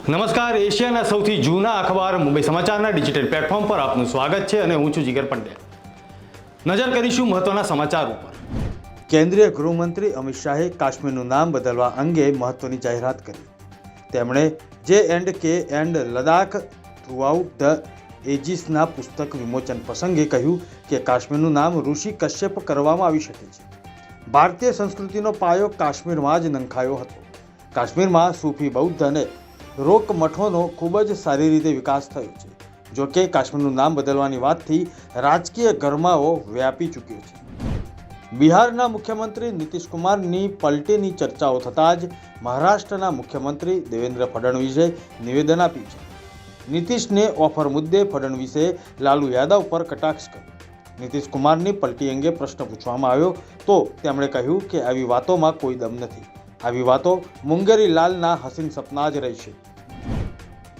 નમસ્કાર, એશિયાના સૌથી જૂના અખબાર મુંબઈ સમાચારના ડિજિટલ પ્લેટફોર્મ પર આપનું સ્વાગત છે અને હું છું જીગર પંડ્યા। નજર કરીશું મહત્વના સમાચાર ઉપર। કેન્દ્રીય ગૃહમંત્રી અમિત શાહે કાશ્મીરનું નામ બદલવા અંગે મહત્વની જાહેરાત કરી। તેમણે J&K and Ladakh throughout the એજીસના પુસ્તક વિમોચન પ્રસંગે કહ્યું કે કાશ્મીરનું નામ ઋષિ કશ્યપ કરવામાં આવી શકે છે। ભારતીય સંસ્કૃતિનો પાયો કાશ્મીરમાં જ નંખાયો હતો। કાશ્મીરમાં સૂફી બૌદ્ધ અને રોક મઠોનો ખૂબ જ સારી રીતે વિકાસ થયો છે। જો કે કાશ્મીરનું નામ બદલવાની વાતથી રાજકીય ગરમાવો વ્યાપી ચૂક્યો છે। બિહારના મુખ્યમંત્રી નીતિશ કુમારની પલટીની ચર્ચાઓ થતાં જ મહારાષ્ટ્રના મુખ્યમંત્રી દેવેન્દ્ર ફડણવીસે નિવેદન આપ્યું છે। નીતિશને ઓફર મુદ્દે ફડણવીસે લાલુ યાદવ પર કટાક્ષ કર્યો। નીતિશ કુમારની પલટી અંગે પ્રશ્ન પૂછવામાં આવ્યો તો તેમણે કહ્યું કે આવી વાતોમાં કોઈ દમ નથી। આવી વાતો મુંગેરી લાલના હસીન સપના જ રહેશે।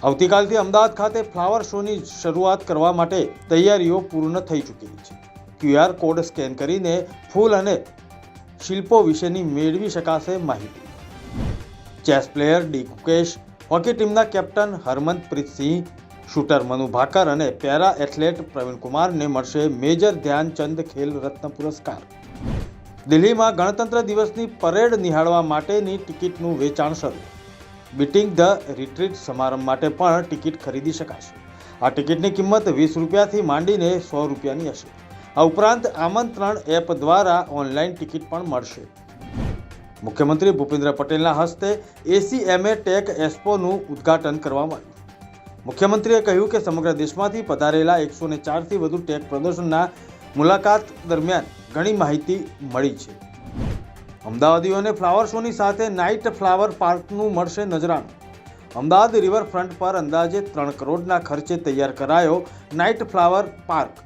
આવતીકાલથી અમદાવાદ ખાતે ફ્લાવર શોની શરૂઆત કરવા માટે તૈયારીઓ પૂર્ણ થઈ ચૂકેલી છે। QR કોડ સ્કેન કરીને ફૂલ અને શિલ્પો વિશેની મેળવી શકાશે માહિતી। Chess player D Gukesh, hockey ટીમના કેપ્ટન હરમનપ્રીત સિંહ, શૂટર મનુ ભાકર અને પેરા એથ્લેટ પ્રવીણ કુમારને મળશે મેજર ધ્યાનચંદ ખેલ રત્ન પુરસ્કાર। દિલ્હીમાં ગણતંત્ર દિવસની પરેડ નિહાળવા માટેની ટિકિટનું વેચાણ શરૂ। બીટિંગ ધ રિટ્રીટ સમારંભ માટે પણ ટિકિટ ખરીદી શકાશે। આ ટિકિટની કિંમત 20 રૂપિયાથી માંડીને 100 રૂપિયાની હશે। આ ઉપરાંત આમંત્રણ એપ દ્વારા ઓનલાઈન ટિકિટ પણ મળશે। મુખ્યમંત્રી ભૂપેન્દ્ર પટેલના હસ્તે ACMA ટેક એક્સપોનું ઉદ્ઘાટન કરવામાં આવ્યું। મુખ્યમંત્રીએ કહ્યું કે સમગ્ર દેશમાંથી પધારેલા 104થી વધુ ટેક પ્રદર્શનના મુલાકાત દરમિયાન ઘણી માહિતી મળી છે। અમદાવાદીઓને ફ્લાવર શોની સાથે નાઇટ ફ્લાવર પાર્કનું મળશે નજરાણું। અમદાવાદ રિવરફ્રન્ટ પર અંદાજે 3 કરોડના ખર્ચે તૈયાર કરાયો નાઇટ ફ્લાવર પાર્ક।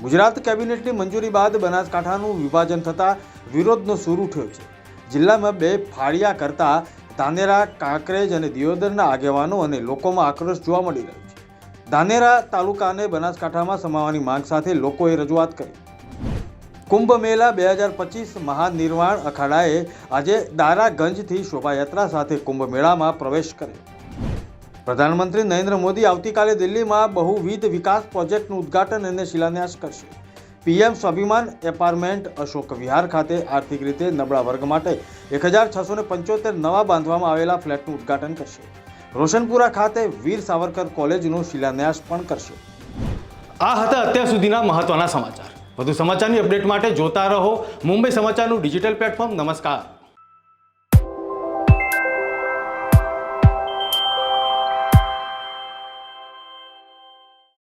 ગુજરાત કેબિનેટની મંજૂરી બાદ બનાસકાંઠાનું વિભાજન થતાં વિરોધનો સૂર ઉઠ્યો છે। જિલ્લામાં 2 ફાળિયા કરતા ધાનેરા, કાંકરેજ અને દિયોદરના આગેવાનો અને લોકોમાં આક્રોશ જોવા મળી રહ્યો છે। ધાનેરા તાલુકાને બનાસકાંઠામાં સમાવવાની માંગ સાથે લોકોએ રજૂઆત કરી। કુંભ મેળા 2025 મહાનિર્વાણ અખાડાએ આજે દારાગંજથી શોભાયાત્રા સાથે કુંભ મેળામાં પ્રવેશ કર્યો। પ્રધાનમંત્રી નરેન્દ્ર મોદી આવતીકાલે દિલ્હીમાં બહુવિધ વિકાસ પ્રોજેક્ટનું ઉદ્ઘાટન અને શિલાન્યાસ કરશે। PM સ્વાભિમાન એપાર્ટમેન્ટ અશોક વિહાર ખાતે આર્થિક રીતે નબળા વર્ગ માટે 1675 નવા બાંધવામાં આવેલા ફ્લેટનું ઉદ્ઘાટન કરશે। રોશનપુરા ખાતે વીર સાવરકર કોલેજનું શિલાન્યાસ પણ કરશે। આ હતા અત્યાર સુધીના મહત્વના સમાચાર। વધુ સમાચારની અપડેટ માટે જોતા રહો મુંબઈ સમાચારનું ડિજિટલ પ્લેટફોર્મ। નમસ્કાર।